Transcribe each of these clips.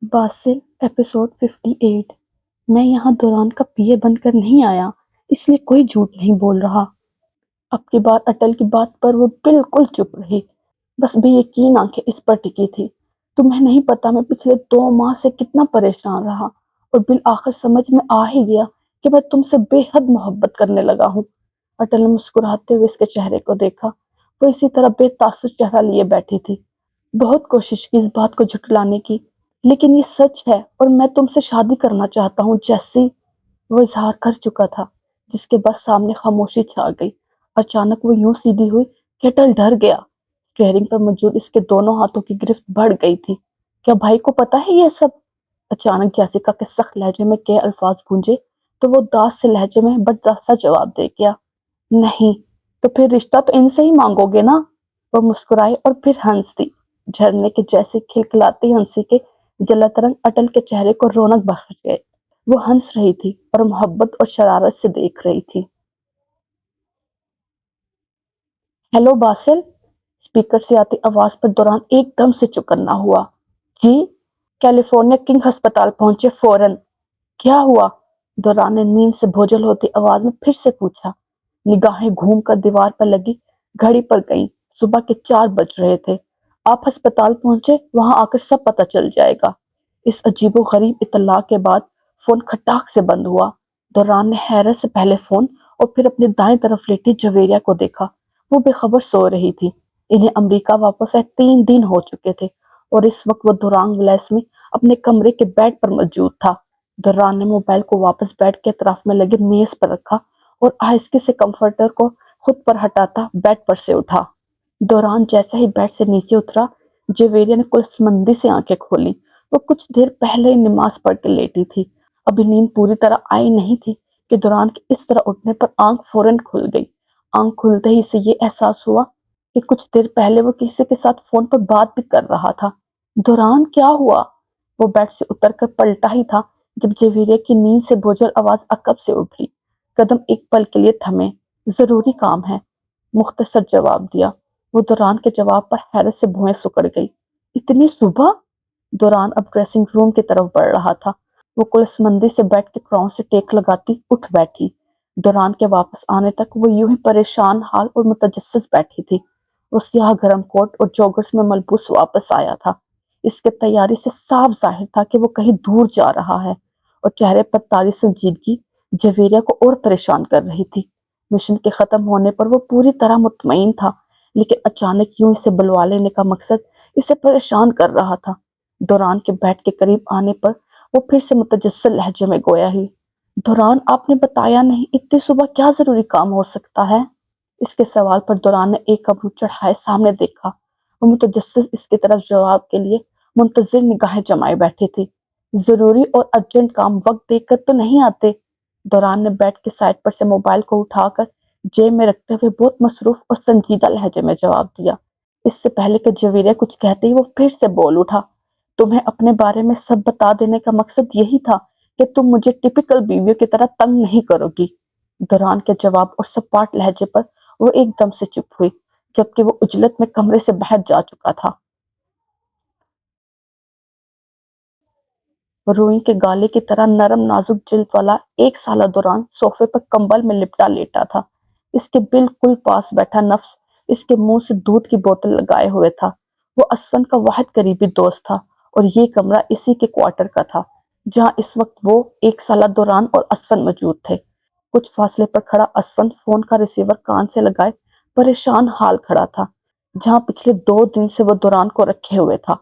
باسل episode 58۔ میں یہاں دوران کا پیے بن کر نہیں آیا، اس لیے کوئی جھوٹ نہیں بول رہا۔ اب کی بار اٹل کی بات پر وہ بالکل چپ رہی، بس بے یقین آنکھیں اس پر ٹکی تھی۔ تمہیں نہیں پتا میں پچھلے 2 ماہ سے کتنا پریشان رہا، اور بالآخر سمجھ میں آ ہی گیا کہ میں تم سے بے حد محبت کرنے لگا ہوں۔ اٹل نے مسکراتے ہوئے اس کے چہرے کو دیکھا۔ وہ اسی طرح بے تاثر چہرہ لیے بیٹھی تھی۔ بہت کوشش کی اس بات کو جھٹلانے کی، لیکن یہ سچ ہے اور میں تم سے شادی کرنا چاہتا ہوں جیسی۔ وہ اظہار کر چکا تھا، جس کے بعد سامنے خاموشی چھا گئی۔ اچانک وہ یوں سیدھی ہوئی کہ اٹل ڈر گیا۔ اسٹیئرنگ پر موجود اس کے دونوں ہاتھوں کی گرفت بڑھ گئی تھی۔ کیا بھائی کو پتا ہے یہ سب؟ اچانک جیسیکا کے سخت لہجے میں کئی الفاظ گونجے تو وہ اداس سے لہجے میں برداشت سا جواب دے گیا، نہیں تو پھر رشتہ تو ان سے ہی مانگو گے نا۔ وہ مسکرائی اور پھر ہنس دی، جھرنے کے جیسے کھلکھلاتی ہنسی کے جلت رنگ اٹل کے چہرے کو رونق بخش گئے۔ وہ ہنس رہی تھی اور محبت اور شرارت سے دیکھ رہی تھی۔ ہیلو باسل، اسپیکر سے آتی آواز پر دوران ایک دم سے چوکنا ہوا۔ جی؟ کیلیفورنیا کنگ ہسپتال پہنچے فوراً۔ کیا ہوا؟ دوران نے نیند سے بوجھل ہوتی آواز میں پھر سے پوچھا۔ نگاہیں گھوم کر دیوار پر لگی گھڑی پر گئیں۔ صبح کے 4 بج رہے تھے۔ آپ ہسپتال پہنچے، وہاں آ کر سب پتہ چل جائے گا۔ اس عجیب و غریب اطلاع کے بعد فون کھٹاک سے بند ہوا۔ دوران نے حیرت سے پہلے فون اور پھر اپنی دائیں طرف لیٹی جویریہ کو دیکھا۔ وہ بے خبر سو رہی تھی۔ انہیں امریکہ واپس آئے 3 دن ہو چکے تھے اور اس وقت وہ دورانگ ولیس میں اپنے کمرے کے بیڈ پر موجود تھا۔ دوران نے موبائل کو واپس بیڈ کے اطراف میں لگے میز پر رکھا اور آہستہ سے کمفرٹر کو خود پر ہٹاتا بیڈ پر سے اٹھا۔ دوران جیسا ہی بیڈ سے نیچے اترا، جویریہ نے کلسمندی سے آنکھیں کھولی۔ وہ کچھ دیر پہلے ہی نماز پڑھ کے لیٹی تھی۔ ابھی نیند پوری طرح آئی نہیں تھی کہ دوران کے اس طرح اٹھنے پر آنکھ فوراً کھل گئی۔ آنکھ کھلتے ہی اسے یہ احساس ہوا کہ کچھ دیر پہلے وہ کسی کے ساتھ فون پر بات بھی کر رہا تھا۔ دوران کیا ہوا؟ وہ بیڈ سے اتر کر پلٹا ہی تھا جب جویریہ کی نیند سے بوجھل آواز عقب سے اٹھی۔ قدم ایک پل کے لیے تھمے۔ ضروری کام ہے، مختصر جواب دیا۔ وہ دوران کے جواب پر حیرت سے بھویں سکڑ گئی۔ اتنی صبح؟ دوران اب ڈریسنگ روم کی طرف بڑھ رہا تھا۔ وہ کلسمندی سے بیڈ کے کراؤن سے ٹیک لگاتی اٹھ بیٹھی۔ دوران کے واپس آنے تک وہ یوں ہی پریشان حال اور متجسس بیٹھی تھی۔ وہ سیاہ گرم کوٹ اور جوگرز میں ملبوس واپس آیا تھا۔ اس کے تیاری سے صاف ظاہر تھا کہ وہ کہیں دور جا رہا ہے، اور چہرے پر طاری سنجیدگی جویریہ کو اور پریشان کر رہی تھی۔ مشن کے ختم ہونے پر وہ پوری طرح مطمئن تھا، لیکن اچانک یوں اسے بلوا لینے کا مقصد اسے پریشان کر رہا تھا۔ دوران کے بیڈ کے قریب آنے پر وہ پھر سے متجسس لہجے میں گویا ہی، دوران آپ نے بتایا نہیں، اتنی صبح کیا ضروری کام ہو سکتا ہے؟ اس کے سوال پر دوران نے ایک ابرو چڑھائے سامنے دیکھا۔ وہ متجسس اس کی طرف جواب کے لیے منتظر نگاہیں جمائے بیٹھی تھی۔ ضروری اور ارجنٹ کام وقت دیکھ کر تو نہیں آتے۔ دوران نے بیڈ کی سائڈ پر سے موبائل کو اٹھا کر جیب میں رکھتے ہوئے بہت مصروف اور سنجیدہ لہجے میں جواب دیا۔ اس سے پہلے کہ جویریہ کچھ کہتے ہی وہ پھر سے بول اٹھا، تمہیں اپنے بارے میں سب بتا دینے کا مقصد یہی تھا کہ تم مجھے ٹپیکل بیویوں کی طرح تنگ نہیں کرو گی۔ دوران کے جواب اور سپاٹ لہجے پر وہ ایک دم سے چپ ہوئی، جبکہ وہ عجلت میں کمرے سے باہر جا چکا تھا۔ روئی کے گالے کی طرح نرم نازک جلد والا 1 سالہ دوران صوفے پر کمبل میں لپٹا لیٹا تھا۔ اس کے بالکل پاس بیٹھا نفس اس کے منہ سے دودھ کی بوتل لگائے ہوئے تھا۔ وہ اسفن کا واحد قریبی دوست تھا، اور یہ کمرہ اسی کے کوارٹر کا تھا جہاں اس وقت وہ 1 سالہ دوران اور اسفن موجود تھے۔ کچھ فاصلے پر کھڑا اسفن فون کا ریسیور کان سے لگائے پریشان حال کھڑا تھا، جہاں پچھلے 2 دن سے وہ دوران کو رکھے ہوئے تھا۔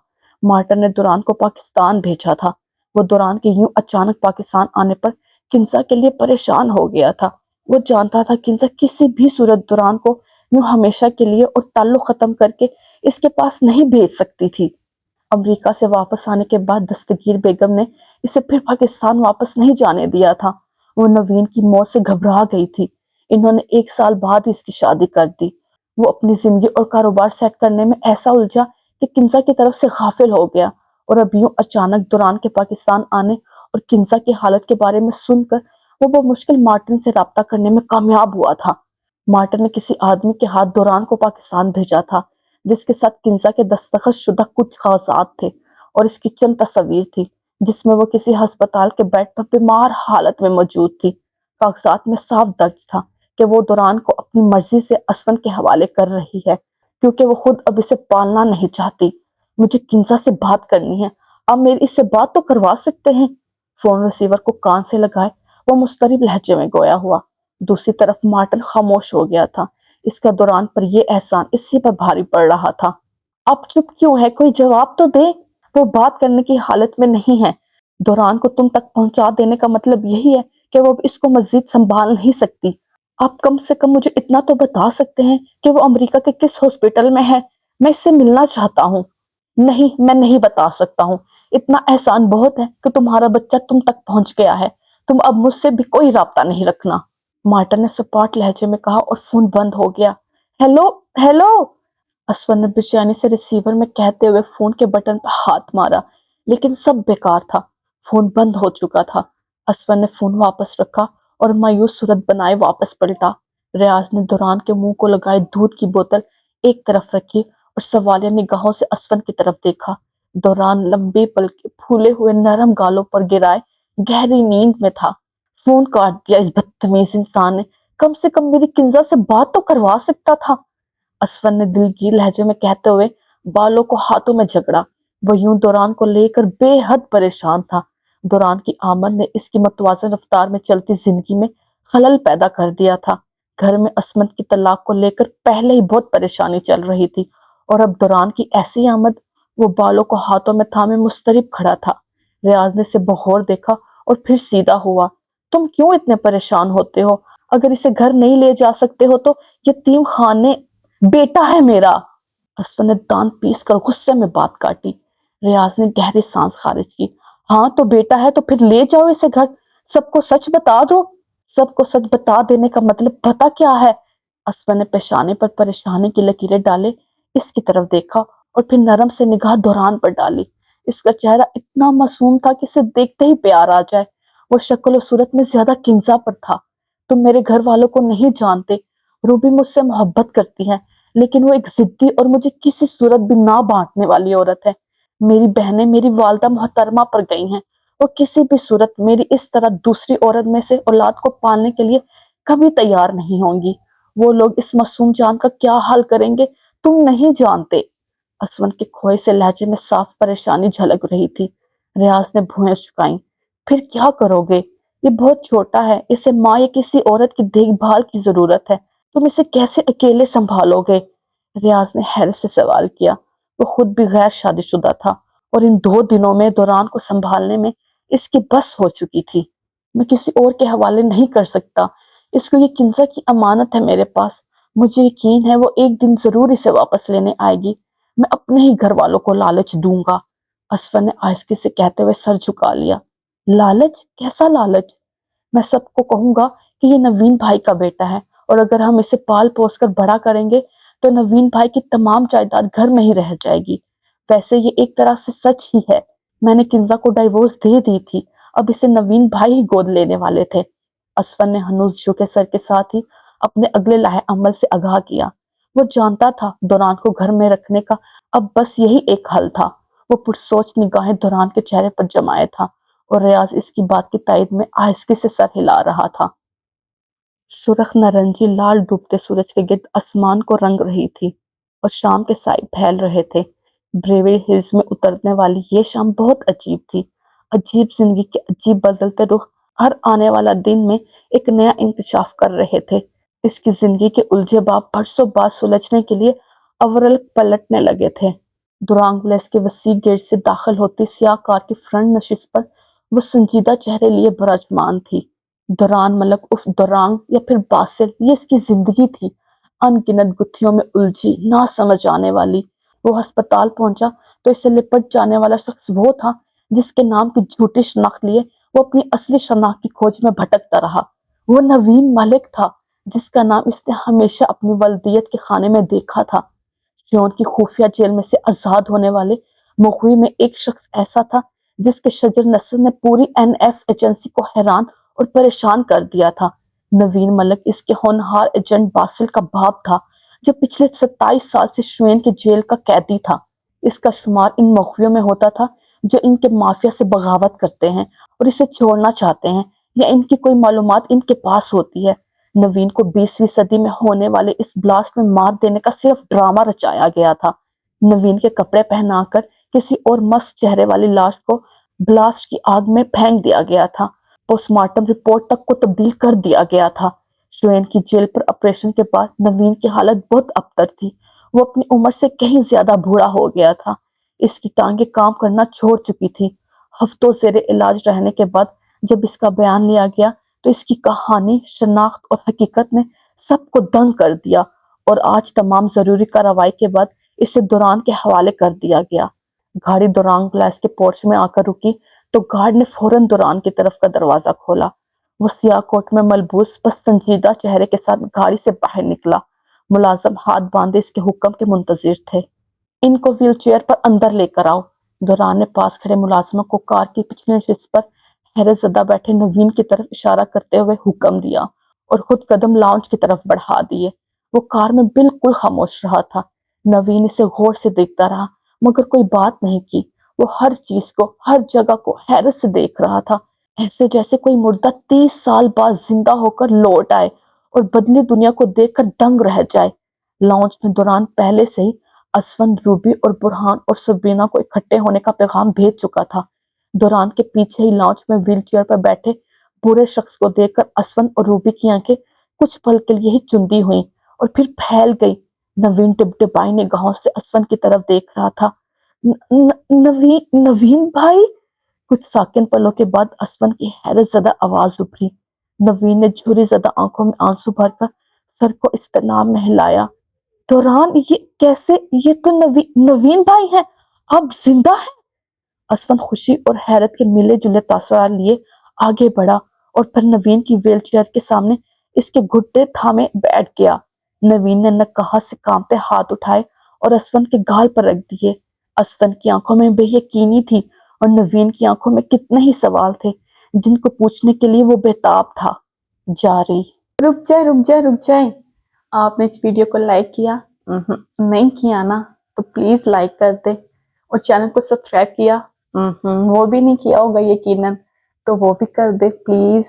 مارٹن نے دوران کو پاکستان بھیجا تھا۔ وہ دوران کے یوں اچانک پاکستان آنے پر کنزا کے لیے پریشان ہو گیا تھا۔ وہ جانتا تھا کنزا کسی بھی صورت دوران کو یوں ہمیشہ کے لیے اور تعلق ختم کر کے اس کے پاس نہیں بھیج سکتی تھی۔ امریکہ سے واپس آنے کے بعد دستگیر بیگم نے اسے پھر پاکستان واپس نہیں جانے دیا تھا۔ وہ نوین کی موت سے گھبرا گئی تھی۔ انہوں نے 1 سال بعد اس کی شادی کر دی۔ وہ اپنی زندگی اور کاروبار سیٹ کرنے میں ایسا الجھا کہ کنزا کی طرف سے غافل ہو گیا، اور اب یوں اچانک دوران کے پاکستان آنے اور کنزا کی حالت کے بارے میں سن کر وہ بمشکل مارٹن سے رابطہ کرنے میں کامیاب ہوا تھا۔ مارٹن نے کسی آدمی کے ہاتھ دوران کو پاکستان بھیجا تھا، جس کے ساتھ کنزا کے دستخط شدہ کچھ کاغذات تھے، اور اس کی چند تصاویر تھی جس میں وہ کسی ہسپتال کے بیڈ پر بیمار حالت میں موجود تھی۔ کاغذات میں صاف درج تھا کہ وہ دوران کو اپنی مرضی سے اسون کے حوالے کر رہی ہے کیونکہ وہ خود اب اسے پالنا نہیں چاہتی۔ مجھے کنزا سے بات کرنی ہے، آپ میری اس سے بات تو کروا سکتے ہیں۔ فون ریسیور کو کان سے لگائے وہ مضطرب لہجے میں گویا ہوا۔ دوسری طرف مارٹن خاموش ہو گیا تھا۔ اس کا دوران پر یہ احسان اسی پر بھاری پڑ رہا تھا۔ آپ چپ کیوں ہے؟ کوئی جواب تو دے۔ وہ بات کرنے کی حالت میں نہیں ہے۔ دوران کو تم تک پہنچا دینے کا مطلب یہی ہے کہ وہ اس کو مزید سنبھال نہیں سکتی۔ آپ کم سے کم مجھے اتنا تو بتا سکتے ہیں کہ وہ امریکہ کے کس ہاسپٹل میں ہے؟ میں اس سے ملنا چاہتا ہوں۔ نہیں، میں نہیں بتا سکتا ہوں۔ اتنا احسان بہت ہے کہ تمہارا بچہ تم تک پہنچ گیا ہے۔ تم اب مجھ سے بھی کوئی رابطہ نہیں رکھنا، مارٹن نے سپاٹ لہجے میں کہا اور فون بند ہو گیا۔ ہیلو ہیلو، اسون نے بے چینی سے ریسیور میں کہتے ہوئے فون کے بٹن پر ہاتھ مارا، لیکن سب بیکار تھا۔ فون بند ہو چکا تھا۔ اسون نے فون واپس رکھا اور مایوس صورت بنائے واپس پلٹا۔ ریاض نے دوران کے منہ کو لگائے دودھ کی بوتل ایک طرف رکھی اور سوالیہ نگاہوں سے اسون کی طرف دیکھا۔ دوران لمبے پلکے پھولے ہوئے نرم گالوں پر گرائے گہری نیند میں تھا۔ فون کاٹ دیا اس بدتمیز انسان نے۔ کم سے کم میری کنزا سے بات تو کروا سکتا تھا، اسون نے دلگیر لہجے میں کہتے ہوئے بالوں کو ہاتھوں میں جکڑا۔ وہ یوں دوران کو لے کر بے حد پریشان تھا۔ دوران کی آمد نے اس کی متوازن رفتار میں چلتی زندگی میں خلل پیدا کر دیا تھا۔ گھر میں عصمت کی طلاق کو لے کر پہلے ہی بہت پریشانی چل رہی تھی اور اب دوران کی ایسی آمد، وہ بالوں کو ہاتھوں میں تھامے مضطرب کھڑا تھا۔ ریاض نے اسے بغور دیکھا اور پھر سیدھا ہوا۔ تم کیوں اتنے پریشان ہوتے ہو؟ اگر اسے گھر نہیں لے جا سکتے ہو تو یتیم خانے، بیٹا ہے میرا۔ اسون نے دانت پیس کر غصے میں بات کاٹی۔ ریاض نے گہری سانس خارج کی۔ ہاں تو بیٹا ہے تو پھر لے جاؤ اسے گھر، سب کو سچ بتا دو۔ سب کو سچ بتا دینے کا مطلب پتہ کیا ہے؟ اسون نے پیشانے پر پریشانی کی لکیریں ڈالے اس کی طرف دیکھا اور پھر نرم سے نگاہ دوران پر ڈالی۔ اس کا چہرہ اتنا معصوم تھا کہ اسے دیکھتے ہی پیار آ جائے۔ وہ شکل و صورت میں زیادہ کنزا پر تھا۔ تم میرے گھر والوں کو نہیں جانتے، روبی مجھ سے محبت کرتی ہے، لیکن وہ ایک ضدی اور مجھے کسی صورت بھی نہ بانٹنے والی عورت ہے۔ میری بہنیں میری والدہ محترمہ پر گئی ہیں، وہ کسی بھی صورت میری اس طرح دوسری عورت میں سے اولاد کو پالنے کے لیے کبھی تیار نہیں ہوں گی۔ وہ لوگ اس معصوم جان کا کیا حال کریں گے تم نہیں جانتے۔ اسون کے کھوئے سے لہجے میں صاف پریشانی جھلک رہی تھی۔ ریاض نے بھویں چکائیں۔ پھر کیا کرو گے؟ یہ بہت چھوٹا ہے، اسے ماں یا کسی عورت کی دیکھ بھال کی ضرورت ہے، تم اسے کیسے اکیلے سنبھالو گے؟ ریاض نے حیرت سے سوال کیا۔ وہ خود بھی غیر شادی شدہ تھا اور ان 2 دنوں میں دوران کو سنبھالنے میں اس کی بس ہو چکی تھی۔ میں کسی اور کے حوالے نہیں کر سکتا، اس کو یہ کنزا کی امانت ہے میرے پاس، مجھے یقین ہے وہ ایک دن ضرور اسے واپس لینے آئے گی، میں اپنے ہی گھر والوں کو لالچ دوں گا۔ اسون نے آہستگی سے کہتے ہوئے سر جھکا لیا۔ لالچ؟ کیسا لالچ؟ میں سب کو کہوں گا کہ یہ نوین بھائی کا بیٹا ہے اور اگر ہم اسے پال پوس کر بڑا کریں گے تو نوین بھائی کی تمام جائیداد گھر میں ہی رہ جائے گی۔ ویسے یہ ایک طرح سے سچ ہی ہے، میں نے کنزا کو ڈائیورس دے دی تھی، اب اسے نوین بھائی ہی گود لینے والے تھے۔ اسون نے ہنوز جھکے سر کے ساتھ ہی اپنے اگلے لاہے عمل سے آگاہ کیا۔ وہ جانتا تھا دوران کو گھر میں رکھنے کا اب بس یہی ایک حل تھا۔ وہ پرسوچ نگاہیں دوران کے چہرے پر جمائے تھا اور ریاض اس کی بات کی تائید میں آہستگی سے سر ہلا رہا تھا۔ سرخ نارنجی لال ڈوبتے سورج کے گرد آسمان کو رنگ رہی تھی اور شام کے سائے پھیل رہے تھے۔ بریوری ہلز میں اترنے والی یہ شام بہت عجیب تھی۔ عجیب زندگی کے عجیب بدلتے رخ ہر آنے والا دن میں ایک نیا انکشاف کر رہے تھے۔ اس کی زندگی کے الجھے باب برسوں بعد سلجھنے کے لیے اورل پلٹنے لگے تھے۔ دورانگلیس کے وسیع گیٹ سے داخل ہوتی سیاہ کار کی فرنٹ نشست پر وہ سنجیدہ چہرے لیے براجمان تھی۔ دوران ملک اف دورانگ یا پھر باسل، یہ اس کی زندگی تھی، ان گنت گتھیوں میں الجھی، نہ سمجھ آنے والی۔ وہ ہسپتال پہنچا تو اسے لپٹ جانے والا شخص وہ تھا جس کے نام کی جھوٹی شناخت لیے وہ اپنی اصلی شناخت کی کھوج میں بھٹکتا رہا۔ وہ نوین ملک تھا جس کا نام اس نے ہمیشہ اپنی والدیت کے خانے میں دیکھا تھا۔ شیون کی خفیہ جیل میں سے آزاد ہونے والے مغوی میں ایک شخص ایسا تھا جس کے شجر نصر نے پوری NF ایجنسی کو حیران اور پریشان کر دیا تھا۔ نوین ملک اس کے ہونہار ایجنٹ باسل کا باپ تھا جو پچھلے 27 سال سے شیون کی جیل کا قیدی تھا۔ اس کا شمار ان مغویوں میں ہوتا تھا جو ان کے مافیا سے بغاوت کرتے ہیں اور اسے چھوڑنا چاہتے ہیں، یا ان کی کوئی معلومات ان کے پاس ہوتی ہے۔ نوین کو 20ویں صدی میں ہونے والے اس بلاسٹ میں مار دینے کا صرف ڈرامہ رچایا گیا تھا۔ نوین کے کپڑے پہنا کر کسی اور مست چہرے والی لاش کو بلاسٹ کی آگ میں پھینک دیا گیا تھا۔ پوسٹ مارٹم رپورٹ تک کو تبدیل کر دیا گیا تھا۔ شوین کی جیل پر آپریشن کے بعد نوین کی حالت بہت ابتر تھی۔ وہ اپنی عمر سے کہیں زیادہ بوڑھا ہو گیا تھا۔ اس کی ٹانگیں کام کرنا چھوڑ چکی تھی۔ ہفتوں زیر علاج رہنے کے بعد جب اس کا بیان لیا گیا تو اس کی کہانی، شناخت اور حقیقت نے سب کو دنگ کر دیا، اور آج تمام ضروری کارروائی کے بعد اسے دوران کے حوالے کر دیا گیا۔ گاڑی دوران گلاس کے پورچ میں آ کر رکی تو گارڈ نے فوراً دوران کی طرف کا دروازہ کھولا۔ وہ سیاہ کوٹ میں ملبوس بس سنجیدہ چہرے کے ساتھ گاڑی سے باہر نکلا۔ ملازم ہاتھ باندھے اس کے حکم کے منتظر تھے۔ ان کو ویل چیئر پر اندر لے کر آؤ۔ دوران نے پاس کھڑے ملازموں کو کار کی پچھلی نشست پر حیرت زدہ بیٹھے نوین کی طرف اشارہ کرتے ہوئے حکم دیا، اور خود قدم لاؤنج کی طرف بڑھا دیے۔ وہ کار میں بالکل خاموش رہا تھا۔ نوین اسے غور سے دیکھتا رہا مگر کوئی بات نہیں کی۔ وہ ہر چیز کو، ہر جگہ کو حیرت سے دیکھ رہا تھا، ایسے جیسے کوئی مردہ 30 سال بعد زندہ ہو کر لوٹ آئے اور بدلی دنیا کو دیکھ کر دنگ رہ جائے۔ لاؤنج میں دوران پہلے سے ہی اسون، روبی اور برہان اور سبینہ کو اکٹھے ہونے کا پیغام بھیج چکا تھا۔ دوران کے پیچھے ہی لاؤنج میں ویل چیئر پر بیٹھے بوڑھے شخص کو دیکھ کر اسون اور روبی کی آنکھیں کچھ پل کے لیے ہی چندی ہوئیں اور پھر پھیل گئی۔ نوین ٹپٹپائی نگاہوں سے اسون کی طرف دیکھ رہا تھا۔ نوین بھائی! کچھ ساکن پلوں کے بعد اسون کی حیرت زدہ آواز ابھری۔ نوین نے جھری زدہ آنکھوں میں آنسو بھر کر سر کو اضطراب میں ہلایا۔ دوران، یہ کیسے؟ یہ تو نوین بھائی ہیں! آپ زندہ ہیں! اسون خوشی اور حیرت کے ملے جلے تاثرات لیے آگے بڑھا اور پھر نوین کی ویل چیئر کے سامنے اس کے گھٹنے تھامے بیٹھ گیا۔ نوین نے نقاہت سے کانپتے ہاتھ اٹھائے اور اسون کے گال پر رکھ دیے۔ اسون کی آنکھوں میں بے یقینی تھی اور نوین کی آنکھوں میں کتنے ہی سوال تھے جن کو پوچھنے کے لیے وہ بےتاب تھا۔ جاری رک جائیں۔ آپ نے اس ویڈیو کو لائک کیا؟ نہیں کیا نا؟ تو پلیز لائک کر دیں، اور چینل کو سبسکرائب کیا؟ وہ بھی نہیں کیا ہوگا یقیناً، تو وہ بھی کر دیں پلیز۔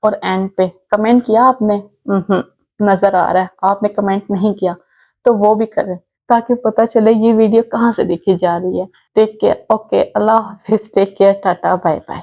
اور اینڈ پہ کمنٹ کیا آپ نے؟ نظر آ رہا ہے آپ نے کمنٹ نہیں کیا، تو وہ بھی کریں تاکہ پتہ چلے یہ ویڈیو کہاں سے دیکھی جا رہی ہے۔ ٹیک کیئر، اوکے، اللہ حافظ، take care, tata, bye bye.